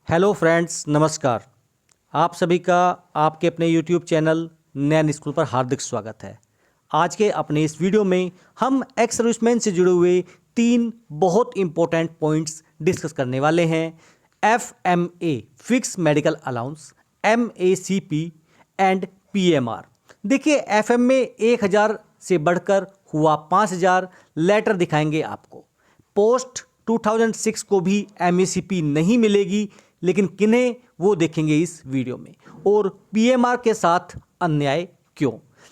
Hello friends, नमस्कार। आप सभी का आपके अपने यूट्यूब चैनल नैन स्कूल पर हार्दिक स्वागत है। आज के अपने इस वीडियो में हम एक्स सर्विसमैन से जुड़े हुए 3 बहुत इंपॉर्टेंट पॉइंट्स डिस्कस करने वाले हैं। FMA fix medical allowance, MACP and PMR। देखिए, FMA 1000 से बढ़कर हुआ 5000 लेटर दिखाएंगे आपको। पोस्ट 2006 को भी MACP नहीं मिलेगी, लेकिन किन्हें वो देखेंगे इस वीडियो में। और PMR के साथ अन्याय क्यों?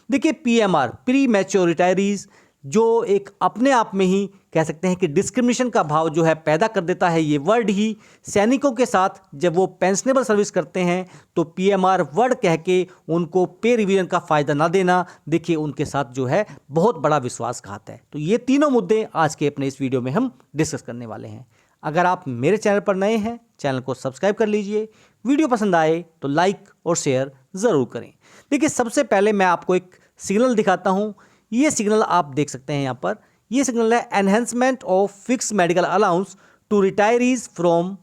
देखिए, PMR प्री मैच्योर रिटायरीज जो एक अपने आप में ही कह सकते हैं कि डिस्क्रिमिनेशन का भाव जो है पैदा कर देता है। ये वर्ड ही सैनिकों के साथ जब वो पेंशनेबल सर्विस करते हैं तो PMR वर्ड कह के उनको पे रिवीजन का फ़ायदा ना देना, देखिए उनके साथ जो है बहुत बड़ा विश्वासघात है। तो ये तीनों मुद्दे आज के अपने इस वीडियो में हम डिस्कस करने वाले हैं। अगर आप मेरे चैनल पर नए हैं, चैनल को सब्सक्राइब कर लीजिए। वीडियो पसंद आए तो लाइक और शेयर ज़रूर करें। देखिए, सबसे पहले मैं आपको एक सिग्नल दिखाता हूँ। ये सिग्नल आप देख सकते हैं यहाँ पर। ये सिग्नल है enhancement of fix medical allowance to retirees from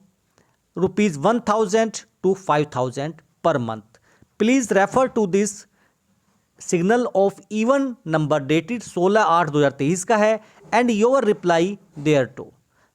₹1000 to 5000 per month. Please refer to this signal of even number dated 16/8/2023 का है and your reply thereto.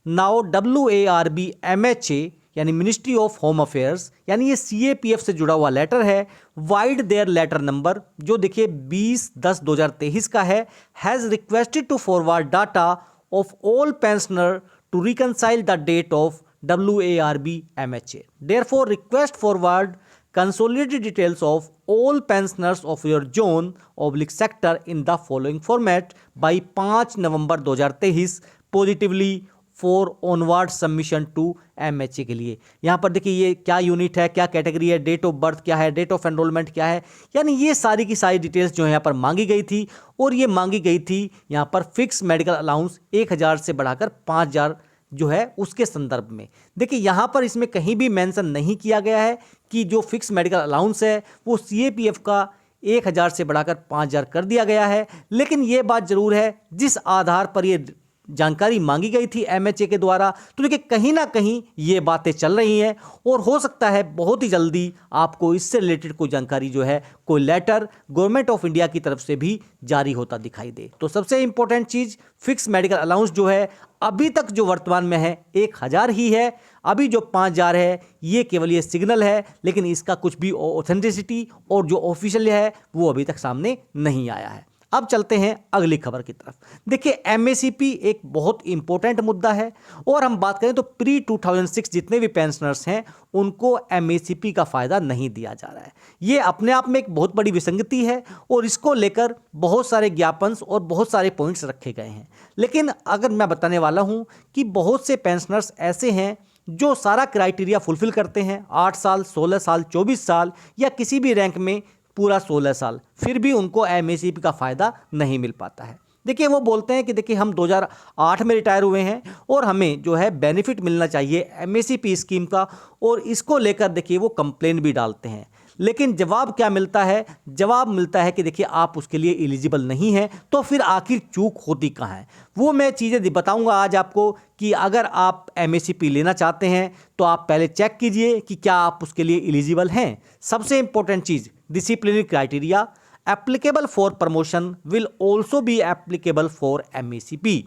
Now WARB MHA यानी मिनिस्ट्री ऑफ होम अफेयर्स यानी ये CAPF से जुड़ा हुआ letter है। Wide there letter number जो देखिए 20/10/2023 का है, has requested to forward data of all pensioner to reconcile the date of WARB MHA। Therefore request forward consolidated details of all pensioners of your zone/sector in the following format by 5 November 2023 positively for onward submission to MHA के लिए। यहाँ पर देखिए ये क्या unit है, क्या category है, डेट ऑफ बर्थ क्या है, डेट ऑफ एनरोलमेंट क्या है, यानी ये सारी की सारी डिटेल्स जो है यहाँ पर मांगी गई थी। और ये मांगी गई थी यहाँ पर फिक्स मेडिकल अलाउंस 1000 से बढ़ाकर 5000 जो है उसके संदर्भ में। देखिए, यहाँ पर इसमें कहीं भी मेंशन नहीं किया गया है कि जो फिक्स मेडिकल अलाउंस है वो CAPF का 1000 से बढ़ाकर 5000 कर दिया गया है। लेकिन ये बात जरूर है, जिस आधार पर ये जानकारी मांगी गई थी MHA के द्वारा, तो देखिए कहीं ना कहीं ये बातें चल रही हैं और हो सकता है बहुत ही जल्दी आपको इससे रिलेटेड कोई जानकारी जो है, कोई लेटर गवर्नमेंट ऑफ इंडिया की तरफ से भी जारी होता दिखाई दे। तो सबसे इंपॉर्टेंट चीज़, फिक्स मेडिकल अलाउंस जो है अभी तक जो वर्तमान में है 1000 ही है। अभी जो 5000 है ये केवल ये सिग्नल है, लेकिन इसका कुछ भी ऑथेंटिसिटी और जो ऑफिशियल है वो अभी तक सामने नहीं आया है। अब चलते हैं अगली खबर की तरफ। देखिए, MACP एक बहुत इंपॉर्टेंट मुद्दा है और हम बात करें तो प्री 2006 जितने भी पेंशनर्स हैं उनको MACP का फ़ायदा नहीं दिया जा रहा है। ये अपने आप में एक बहुत बड़ी विसंगति है और इसको लेकर बहुत सारे ज्ञापन और बहुत सारे पॉइंट्स रखे गए हैं। लेकिन अगर मैं बताने वाला हूँ कि बहुत से पेंशनर्स ऐसे हैं जो सारा क्राइटेरिया फुलफिल करते हैं, 8 साल, 16 साल, 24 साल या किसी भी रैंक में पूरा 16 साल, फिर भी उनको MACP का फ़ायदा नहीं मिल पाता है। देखिए, वो बोलते हैं कि देखिए हम 2008 में रिटायर हुए हैं और हमें जो है बेनिफिट मिलना चाहिए MACP स्कीम का, और इसको लेकर देखिए वो कंप्लेन भी डालते हैं। लेकिन जवाब क्या मिलता है? जवाब मिलता है कि देखिए आप उसके लिए एलिजिबल नहीं हैं। तो फिर आखिर चूक होती कहाँ है? वो मैं चीज़ें बताऊंगा आज आपको कि अगर आप MACP लेना चाहते हैं तो आप पहले चेक कीजिए कि क्या आप उसके लिए एलिजिबल हैं। सबसे important cheese, disciplinary criteria applicable for promotion will also be applicable for MACP।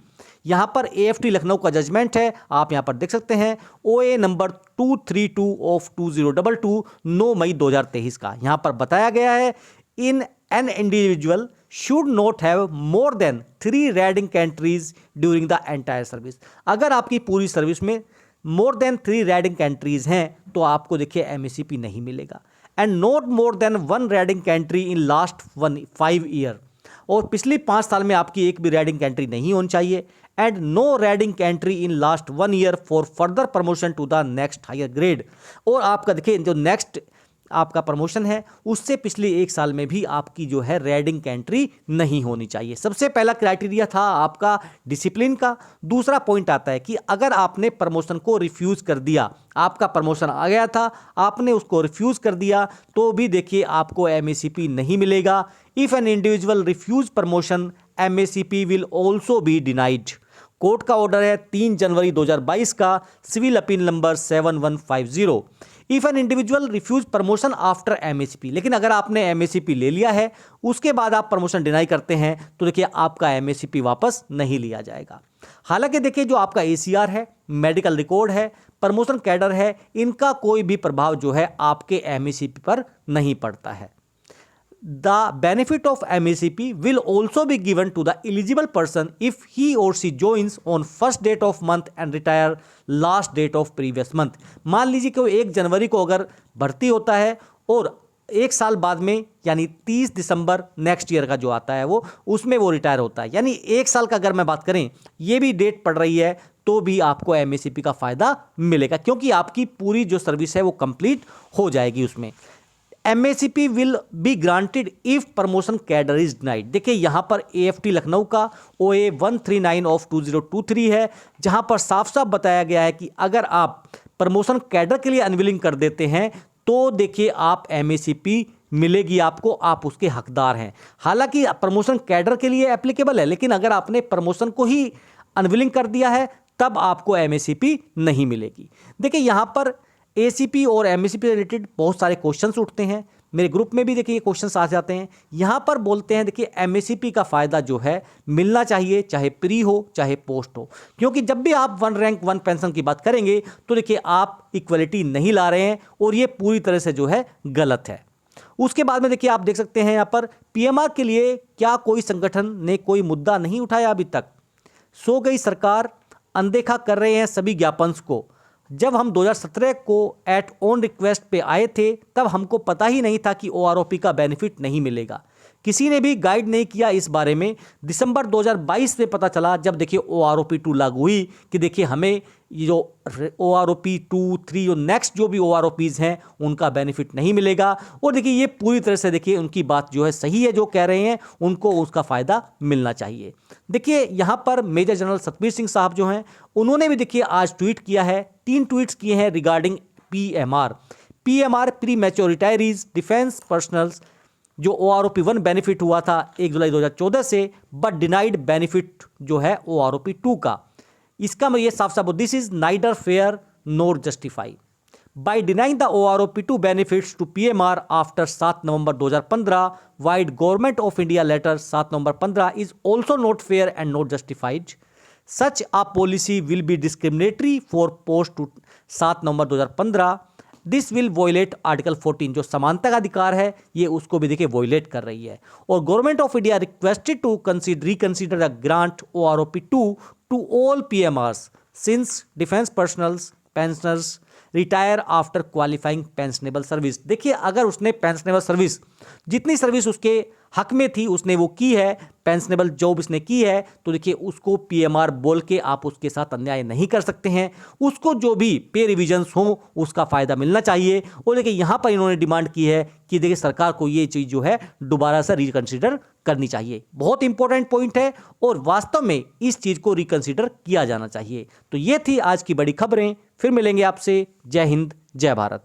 यहाँ पर AFT लखनऊ का जजमेंट है, आप यहाँ पर देख सकते हैं, OA नंबर 232 ऑफ 2022 9 मई 2023 का। यहाँ पर बताया गया है, in an individual should not have more than 3 riding countries during the entire service. अगर आपकी पूरी सर्विस में मोर देन 3 रैडिंग कंट्रीज हैं तो आपको देखिए MACP नहीं मिलेगा। And not more than 1 riding country in last 5 year, और पिछली 5 साल में आपकी एक भी रैडिंग कंट्री नहीं होनी चाहिए। And no raiding country in last 1 year for further promotion to the next higher grade. और आपका देखिए जो नेक्स्ट आपका प्रमोशन है उससे पिछले 1 साल में भी आपकी जो है रैडिंग कंट्री नहीं होनी चाहिए। सबसे पहला क्राइटेरिया था आपका डिसिप्लिन का। दूसरा पॉइंट आता है कि अगर आपने प्रमोशन को रिफ्यूज़ कर दिया, आपका प्रमोशन आ गया था, आपने उसको रिफ्यूज़ कर दिया, तो भी देखिए आपको MACP नहीं मिलेगा। If an individual refuse promotion MACP will also be denied. Court का ऑर्डर है 3 जनवरी 2022 का, civil appeal number 7150। If an individual refuse promotion after MSCP, लेकिन अगर आपने एमएससीपी ले लिया है उसके बाद आप प्रमोशन डिनाई करते हैं तो देखिए आपका एमएससीपी वापस नहीं लिया जाएगा। हालांकि देखिए जो आपका एसीआर है, मेडिकल रिकॉर्ड है, प्रमोशन कैडर है, इनका कोई भी प्रभाव जो है आपके एमएससीपी पर नहीं पड़ता है। The benefit of MACP will also be given to the eligible person if he or she joins on first date of month and retire last date of previous month। मान लीजिए कि वो 1 जनवरी को अगर भर्ती होता है और 1 साल बाद में यानी 30 दिसंबर नेक्स्ट ईयर का जो आता है वो उसमें वो रिटायर होता है, यानी 1 साल का अगर मैं बात करें ये भी डेट पड़ रही है तो भी आपको MACP का फायदा मिलेगा, क्योंकि आपकी पूरी जो सर्विस है वो कंप्लीट हो जाएगी उसमें। MACP will be granted if promotion cadre is denied. देखिए यहाँ पर AFT लखनऊ का OA 139 ऑफ 2023 है, जहाँ पर साफ साफ बताया गया है कि अगर आप प्रमोशन कैडर के लिए अनविलिंग कर देते हैं तो देखिए आप MACP मिलेगी आपको, आप उसके हकदार हैं। हालांकि प्रमोशन कैडर के लिए एप्लीकेबल है, लेकिन अगर आपने प्रमोशन को ही अनविलिंग कर दिया है तब आपको MACP नहीं मिलेगी। देखिए यहाँ पर ACP और MACP रिलेटेड बहुत सारे क्वेश्चंस उठते हैं, मेरे ग्रुप में भी देखिए ये क्वेश्चंस आ जाते हैं। यहाँ पर बोलते हैं देखिए MACP का फ़ायदा जो है मिलना चाहिए, चाहे प्री हो चाहे पोस्ट हो, क्योंकि जब भी आप 1 रैंक 1 पेंशन की बात करेंगे तो देखिए आप इक्वलिटी नहीं ला रहे हैं और ये पूरी तरह से जो है गलत है। उसके बाद में देखिए आप देख सकते हैं यहाँ पर PMR के लिए क्या कोई संगठन ने कोई मुद्दा नहीं उठाया अभी तक? सो गई सरकार, अनदेखा कर रहे हैं सभी ज्ञापन को। जब हम 2017 को एट ऑन रिक्वेस्ट पे आए थे तब हमको पता ही नहीं था कि OROP का बेनिफिट नहीं मिलेगा, किसी ने भी गाइड नहीं किया इस बारे में। दिसंबर 2022 में पता चला जब देखिए OROP 2 लागू हुई कि देखिए हमें ये जो OROP 2, 3 और नेक्स्ट जो भी OROPs हैं उनका बेनिफिट नहीं मिलेगा। और देखिए ये पूरी तरह से देखिए उनकी बात जो है सही है, जो कह रहे हैं उनको उसका फ़ायदा मिलना चाहिए। देखिए यहाँ पर मेजर जनरल सतबीर सिंह साहब जो हैं उन्होंने भी देखिए आज ट्वीट किया है, 3 ट्वीट्स किए हैं regarding PMR premature retirees defence personnels, जो OROP 1 बेनिफिट हुआ था 1 जुलाई 2014 से, बट डिनाइड बेनिफिट जो है OROP 2 का। इसका मैं ये साफ साफ, this is neither fair nor justify by denying the OROP 2 benefits to PMR after 7 November 2015 vide government of India letter 7 November 15 is also not fair and not justified. Such a policy will be discriminatory for post to 7 November 2015। This will violate article 14, जो समानता का अधिकार है ये उसको भी देखिए violet कर रही है। और government of India requested to reconsider the grant OROP 2 to all PMRs since defence personnels pensioners retire after qualifying pensionable service. देखिए अगर उसने पेंशनेबल सर्विस, जितनी सर्विस उसके हक में थी उसने वो की है, पेंशनेबल जॉब उसने की है, तो देखिए उसको PMR बोल के आप उसके साथ अन्याय नहीं कर सकते हैं। उसको जो भी पे रिविजन्स हो उसका फ़ायदा मिलना चाहिए। और देखिए यहाँ पर इन्होंने डिमांड की है कि देखिए सरकार को ये चीज़ जो है दोबारा से रिकंसिडर करनी चाहिए। बहुत इंपॉर्टेंट पॉइंट है और वास्तव में इस चीज़ को रिकंसिडर किया जाना चाहिए। तो ये थी आज की बड़ी खबरें, फिर मिलेंगे आपसे। जय हिंद, जय भारत।